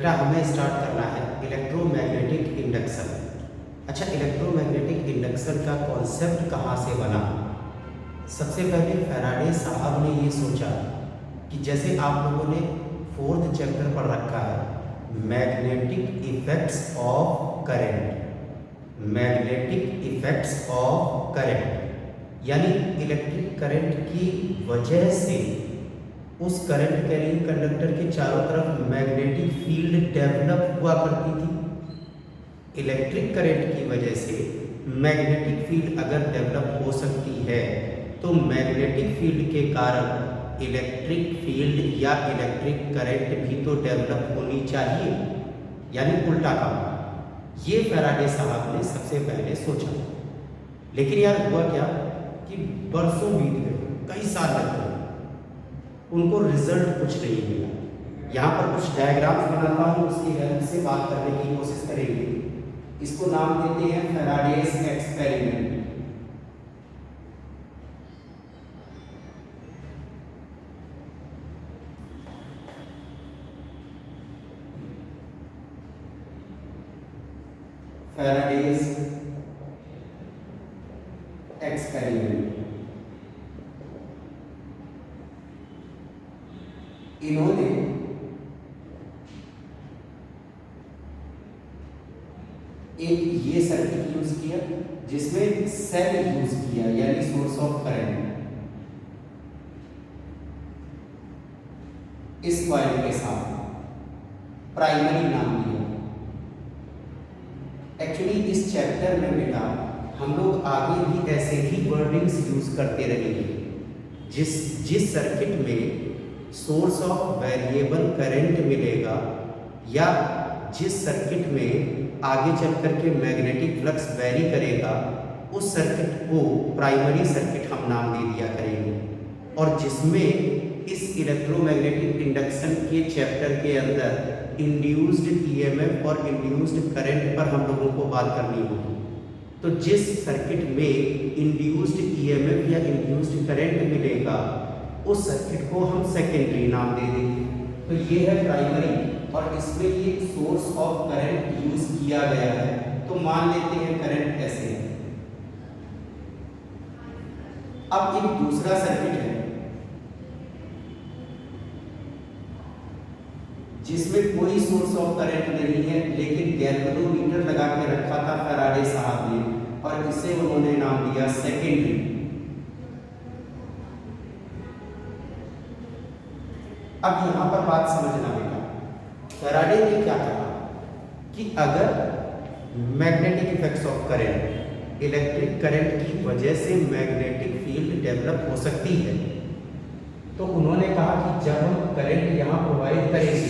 बेटा हमें स्टार्ट करना है इलेक्ट्रोमैग्नेटिक इंडक्शन। अच्छा, इलेक्ट्रोमैग्नेटिक इंडक्शन का कॉन्सेप्ट कहाँ से बना? सबसे पहले फैराडे साहब ने ये सोचा कि जैसे आप लोगों ने 4th चैप्टर पढ़ रखा है magnetic effects of current, magnetic effects of current यानी इलेक्ट्रिक करंट की वजह से उस करंट कैरिंग कंडक्टर के चारों तरफ मैग्नेटिक फील्ड डेवलप हुआ करती थी। इलेक्ट्रिक करंट की वजह से मैग्नेटिक फील्ड अगर डेवलप हो सकती है तो मैग्नेटिक फील्ड के कारण इलेक्ट्रिक फील्ड या इलेक्ट्रिक करंट भी तो डेवलप होनी चाहिए, यानी उल्टा काम। ये फैराडे साहब ने सबसे पहले सोचा। लेकिन यार हुआ क्या कि बरसों बीत गए, कई साल लग गए, उनको रिजल्ट कुछ नहीं मिला। यहाँ पर कुछ डायग्राम्स बनाता हूँ, उसकी हेल्प से बात करने की कोशिश करेंगे। इसको नाम देते हैं फैराडेस एक्सपेरिमेंट। Faraday's experiment. इन्होंने एक ये सर्किट यूज किया जिसमें सेल यूज किया यानी सोर्स ऑफ करंट इस कॉइल के साथ प्राइमरी नाम दिया। एक्चुअली इस चैप्टर में बेटा हम लोग आगे भी ऐसे ही वर्डिंग्स यूज करते रहेंगे। जिस सर्किट में सोर्स ऑफ वेरिएबल करंट मिलेगा या जिस सर्किट में आगे चल करके मैग्नेटिक फ्लक्स वेरी करेगा उस सर्किट को प्राइमरी सर्किट हम नाम दे दिया करेंगे। और जिसमें इस इलेक्ट्रोमैग्नेटिक इंडक्शन के चैप्टर के अंदर इंड्यूस्ड ईएमएफ और इंड्यूस्ड करंट पर हम लोगों को बात करनी होगी। तो जिस सर्किट में इंड्यूस्ड ईएमएफ या इंड्यूस्ड करंट मिलेगा उस सर्किट को हम सेकेंडरी नाम दे देंगे। तो ये है प्राइमरी और इसमें ये सोर्स ऑफ करंट यूज किया गया है। तो मान लेते हैं करंट ऐसे है। अब एक दूसरा सर्किट है जिसमें कोई सोर्स ऑफ करंट नहीं है लेकिन गैल्वेनोमीटर लगा के रखा था फैराडे साहब ने और इसे उन्होंने नाम दिया सेकेंडरी। अब यहां पर बात समझना बेटा, फैराडे ने क्या कहा कि अगर magnetic effects of current, electric current की वजह से मैग्नेटिक फील्ड डेवलप हो सकती है तो उन्होंने कहा कि जब हम करंट यहां प्रोवाइड करेंगे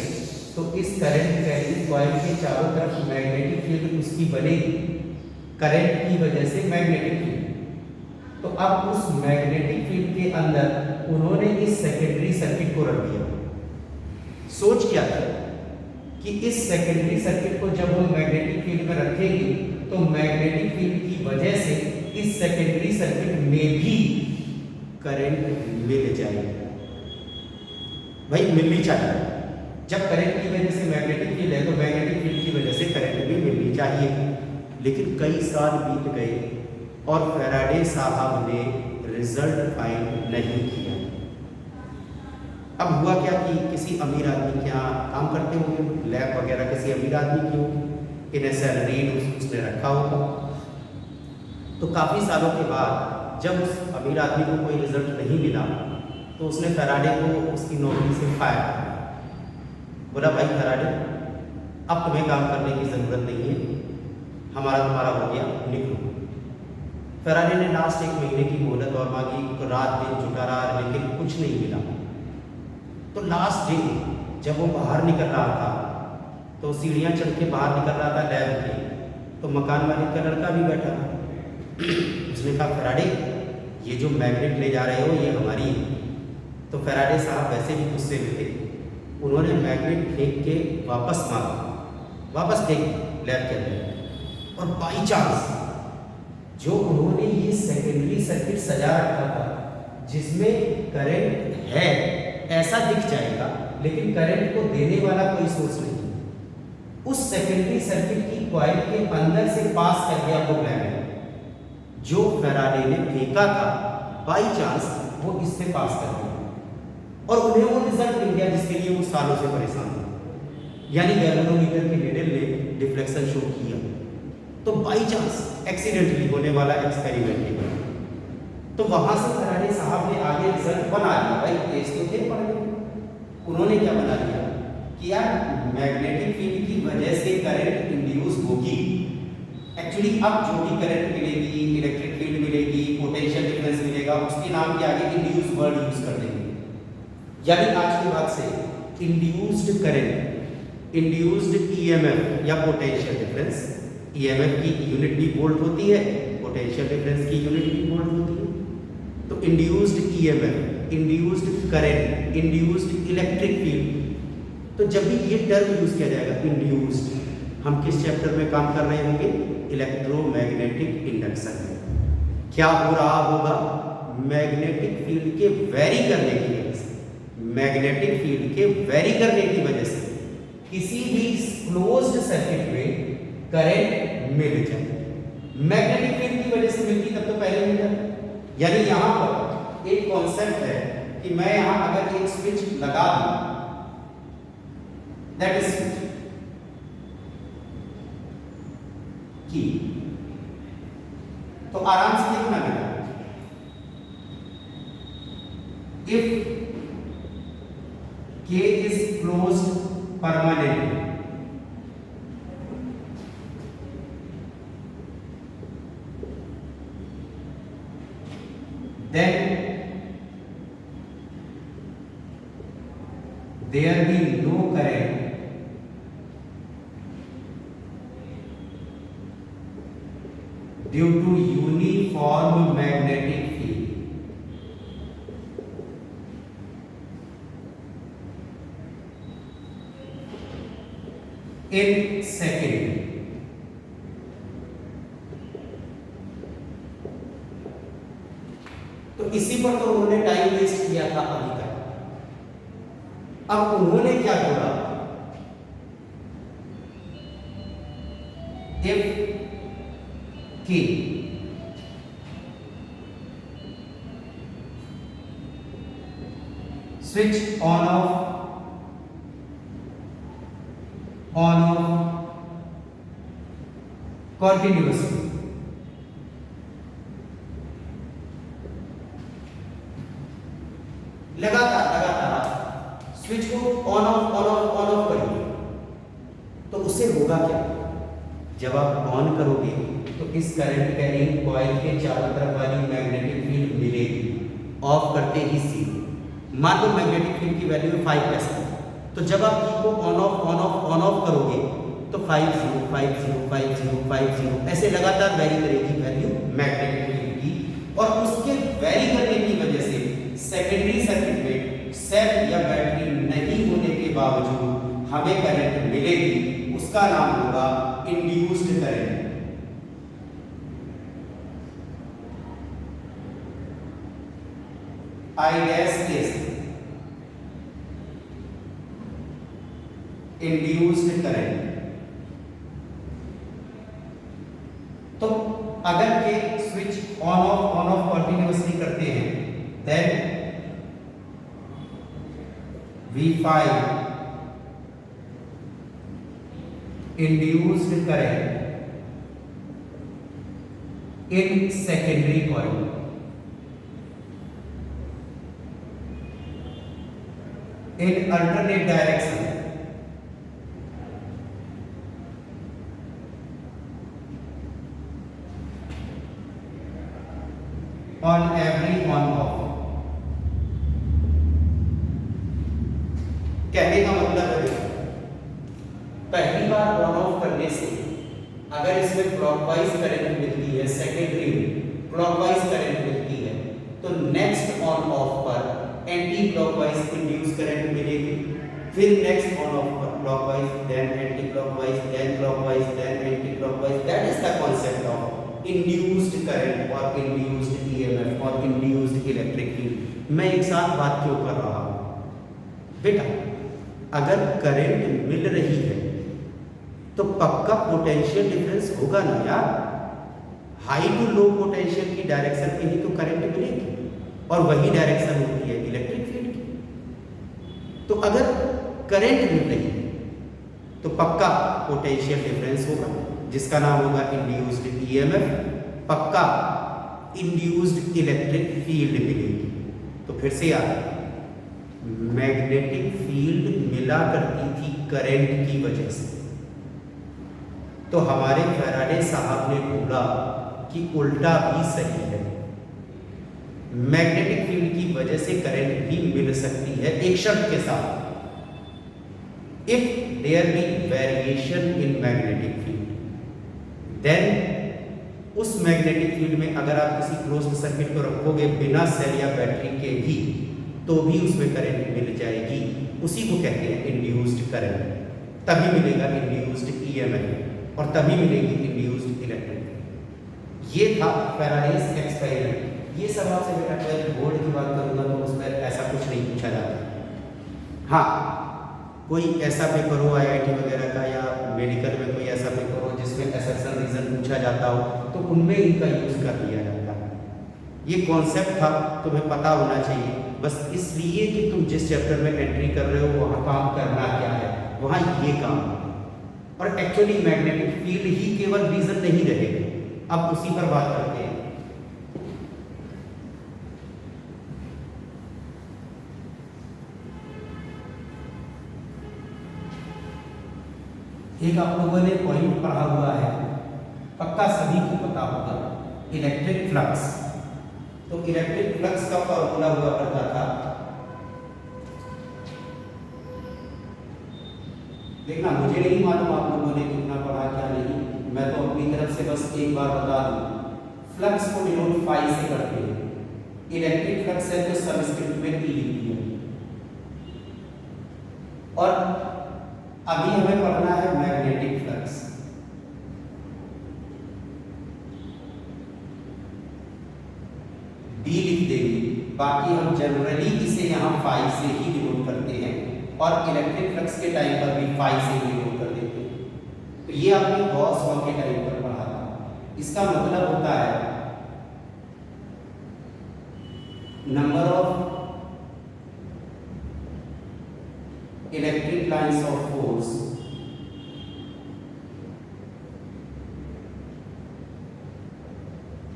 तो इस करंट कैरिंग कॉइल के चारों तरफ मैग्नेटिक फील्ड उसकी बनेगी करंट की वजह से मैग्नेटिक फील्ड। तो अब उस मैग्नेटिक फील्ड के अंदर उन्होंने इस सेकेंडरी सर्किट को रख दिया। सोच क्या था कि इस सेकेंडरी सर्किट को जब हम मैग्नेटिक फील्ड में रखेंगे तो मैग्नेटिक फील्ड की वजह से इस सेकेंडरी सर्किट में भी करंट मिल जाएगा। भाई मिलनी चाहिए। जब करंट की वजह से मैग्नेटिक फील्ड है तो मैग्नेटिक फील्ड की वजह से करंट भी मिलनी चाहिए। लेकिन कई साल बीत गए और फैराडे साहब ने रिजल्ट फाइंड नहीं किया। अब हुआ क्या कि किसी अमीर आदमी के यहाँ काम करते होंगे, लैब वगैरह किसी अमीर आदमी की होगी, इन्हें सैलरी उसने रखा होगा। तो काफ़ी सालों के बाद जब उस अमीर आदमी को कोई रिजल्ट नहीं मिला तो उसने फैराडे को उसकी नौकरी से फायर कर दिया। बोला भाई फैराडे अब तुम्हें काम करने की ज़रूरत नहीं है, हमारा तुम्हारा हो गया, निकलो। फैराडे ने लास्ट 1 महीने की मोहलत और मांगी तो रात दिन जुटा रहा लेकिन कुछ नहीं मिला। तो लास्ट डे जब वो बाहर निकल रहा था तो सीढ़ियाँ चढ़ के बाहर निकल रहा था लैब के, तो मकान मालिक का लड़का भी बैठा था। उसने कहा फैराडे ये जो मैग्नेट ले जा रहे हो ये हमारी है। तो फैराडे साहब वैसे भी गुस्से में थे, उन्होंने मैग्नेट फेंक के वापस मांगा, वापस फेंक लैब के अंदर। और बाई चांस जो उन्होंने ये सेकेंडरी सर्किट सजा रखा था जिसमें करंट है ऐसा दिख जाएगा लेकिन करंट को देने वाला कोई सोर्स नहीं। उस सेकेंडरी सर्किट की कॉइल के अंदर से पास कर गया वो मैग्नेट, जो फैराडे ने फेंका था बाई चांस वो इससे पास कर गया और उन्हें वो रिजल्ट मिल गया जिसके लिए वो सालों से परेशान थे, यानी गैल्वेनोमीटर के नीडल ने डिफ्लेक्शन शो किया। तो बाई चांस एक्सीडेंटली होने वाला एक्सपेरिमेंट ही बना। तो वहां से फैराडे साहब ने आगे रिजल्ट बना लिया, भाई तेज तो थे पढ़ गए। उन्होंने क्या बना लिया कि यार मैग्नेटिक फील्ड की वजह से करंट इंड्यूस होगी। एक्चुअली अब जो भी करंट मिलेगी, इलेक्ट्रिक फील्ड मिलेगी, पोटेंशियल डिफरेंस मिलेगा, उसके नाम के आगे इंड्यूस वर्ड यूज कर देंगे। यानी आज के बाद से इंड्यूस्ड करंट, इंड्यूस्ड ईएमएफ या पोटेंशियल डिफरेंस, ईएमएफ की यूनिट भी वोल्ट होती है, पोटेंशियल डिफरेंस की यूनिट भी वोल्ट होती है। तो induced EMF, induced current, induced electric field, तो जब भी ये टर्म यूज किया जाएगा इंड्यूस्ड, हम किस चैप्टर में काम कर रहे होंगे? इलेक्ट्रोमैग्नेटिक इंडक्शन में। क्या हो रहा होगा? मैग्नेटिक फील्ड के वेरी करने की वजह से, मैग्नेटिक फील्ड के वेरी करने की वजह से किसी भी क्लोज्ड सर्किट में करंट मिल जाए। मैग्नेटिक फील्ड की वजह से मिलती तब तो पहले मिल जाता। यानी यहां पर एक कॉन्सेप्ट है कि मैं यहां अगर एक स्विच लगा दूं, दैट इज स्विच की, तो आराम से देखना बेटा, if K is closed permanently, then there be no current due to uniform magnetic field. In second, तो इसी पर तो उन्होंने टाइम वेस्ट किया था अभी तक। अब उन्होंने क्या बोला? If K switch on of continuously, लगातार स्विच को ऑन ऑफ करिए, तो उससे होगा क्या? जब आप ऑन करोगे तो इस करंट कैरिंग कॉइल के चारों तरफ वाली मैग्नेटिक फील्ड मिलेगी। ऑफ करते ही जीरो। मान लो मैग्नेटिक फील्ड की वैल्यू 5%, तो जब आप की को ऑन ऑफ करोगे तो 5 0 5 0 5 0 5 0 ऐसे लगातार वेरी करेगी वैल्यू मैग्नेटिक फील्ड की, और उसके वेरी करने की वजह से सेकेंडरी सर्किट में सेल या बैटरी नहीं होने के बावजूद हमें करंट मिलेगी। उसका नाम होगा induced current. I dash is induced current. तो अगर के स्विच ऑन ऑफ कंटिन्यूअसली करते हैं, then V5 induced current in secondary coil, in alternate direction, on every on off। कहने का मतलब है पहली बार ऑन ऑफ करने से अगर इसमें क्लॉकवाइज करंट मिलती है, सेकेंडरी में क्लॉकवाइज करंट मिलती है, तो नेक्स्ट ऑन ऑफ पर एंटी क्लॉकवाइज इंड्यूस करंट मिलेगी। फिर नेक्स्ट ऑन ऑफ पर clockwise, then anti clockwise, then clockwise, then anti clockwise. That is the concept of induced current और इंड्यूस्ड ईएमएफ और इंड्यूस्ड इलेक्ट्रिक फील्ड। मैं एक साथ बात क्यों कर रहा हूं बेटा? अगर करंट मिल रही है तो पक्का पोटेंशियल डिफरेंस होगा ना यार। हाई टू लो पोटेंशियल की डायरेक्शन में ही तो करंट मिलेगी, और वही डायरेक्शन होती है इलेक्ट्रिक फील्ड की। तो अगर करंट मिल रही है तो पक्का पोटेंशियल डिफरेंस होगा, जिसका नाम होगा इंड्यूस्ड ईएमएफ। पक्का इंड्यूस्ड इलेक्ट्रिक फील्ड मिलेगी। तो फिर से यार, मैग्नेटिक फील्ड मिला करती थी करंट की वजह से, तो हमारे फैराडे साहब ने बोला कि उल्टा भी सही है, मैग्नेटिक फील्ड की वजह से करंट भी मिल सकती है, एक शर्त के साथ, if there be variation in magnetic field, then उस मैग्नेटिक फील्ड में अगर आप किसी क्लोज्ड सर्किट को रखोगे बिना सेल या बैटरी के भी, तो भी उसमें करंट मिल जाएगी। उसी को कहते हैं इंड्यूस्ड करंट। तभी मिलेगा इंड्यूस्ड ईएमएफ और तभी मिलेगी इंड्यूस्ड इलेक्ट्रिक। ये था फैराडेज एक्सपेरिमेंट। ये सब आपसे बेटा 12th बोर्ड की बात करूंगा तो उसमें ऐसा कुछ नहीं पूछा जाता। हाँ, कोई ऐसा पेपर हो आईआईटी वगैरह का या मेडिकल में कोई ऐसा पेपर हो जिसमें एक्सेप्शन रीजन पूछा जाता हो, तो उनमें इनका यूज कर लिया जाता है। ये कॉन्सेप्ट था, तुम्हें पता होना चाहिए, बस इसलिए कि तुम जिस चैप्टर में एंट्री कर रहे हो वहाँ काम करना क्या है, वहाँ ये काम है। और एक्चुअली मैग्नेटिक फील्ड ही केवल रीजन नहीं रहेगा। अब उसी पर बात करते हैं। एक आप लोगों ने पॉइंट पढ़ा हुआ है, पक्का सभी को पता होगा, इलेक्ट्रिक फ्लक्स। तो इलेक्ट्रिक फ्लक्स का फॉर्मूला हुआ करता था, देखना मुझे नहीं मालूम आप लोगों ने कितना पढ़ा क्या नहीं, मैं तो अपनी तरफ से बस एक बार बता दूं। फ्लक्स को डिनोट फाई से करते हैं। इलेक्ट्रिक फ्लक्स है तो सबस्क्रिप्ट में ई लिखी है। और अभी हमें पढ़ना है मैग्नेटिक फ्लक्स। डी लिख देंगे, बाकी हम जनरली इसे यहाँ फाई से ही डिनोट करते हैं और इलेक्ट्रिक फ्लक्स के टाइम पर भी फाई से ही डिनोट कर देते हैं। तो ये आपने गॉस लॉ के टाइम पर पढ़ा था। इसका मतलब होता है number of electric lines of force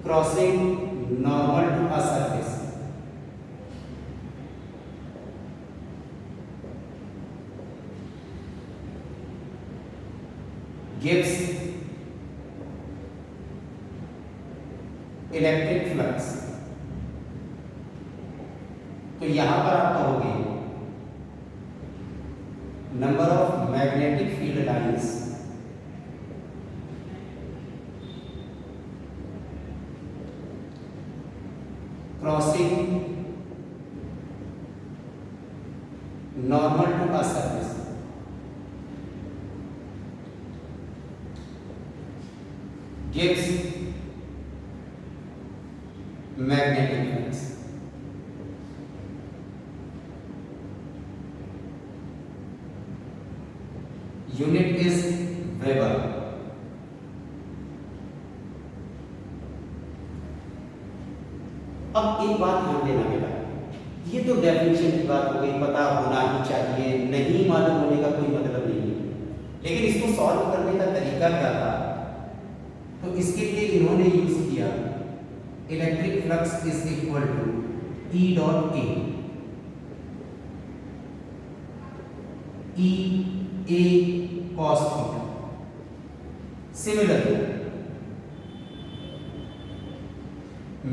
crossing normal to a surface gives electric flux. तो यहां पर आप कहोगे number of magnetic field lines crossing normal to a surface gives magnetic flux। Unit is Weber। अब एक बात ध्यान देना बेटा, ये तो डेफिनेशन की बात हो गई, पता होना ही चाहिए, नहीं मालूम होने का कोई मतलब नहीं है। लेकिन इसको सॉल्व करने का तरीका क्या था, तो इसके लिए इन्होंने यूज किया electric flux is equal to E dot A. E A cos theta. Similarly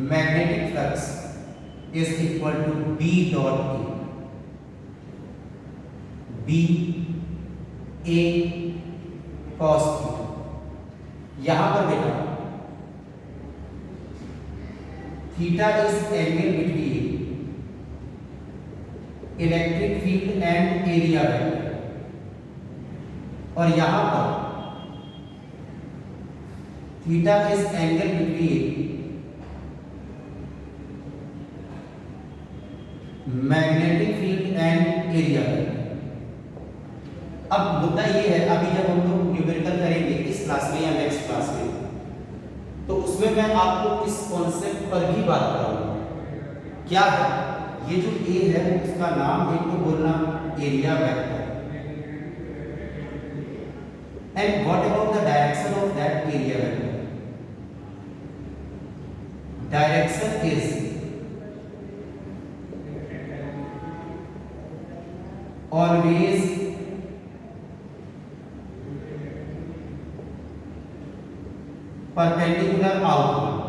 magnetic flux is equal to B dot A. B A cos theta. यहां पर बेटा theta is angle between electric field and area vector, और यहां पर theta is angle between magnetic field and area vector. अब मुद्दा ये है, अभी जब हम लोग न्यूमेरिकल करेंगे इस क्लास में या नेक्स्ट क्लास में, तो उसमें मैं आपको इस कॉन्सेप्ट पर भी बात करूंगा। क्या है ये जो ए है उसका नाम एक को बोलना area vector, and what about the direction of that area vector? Direction is always perpendicular outward.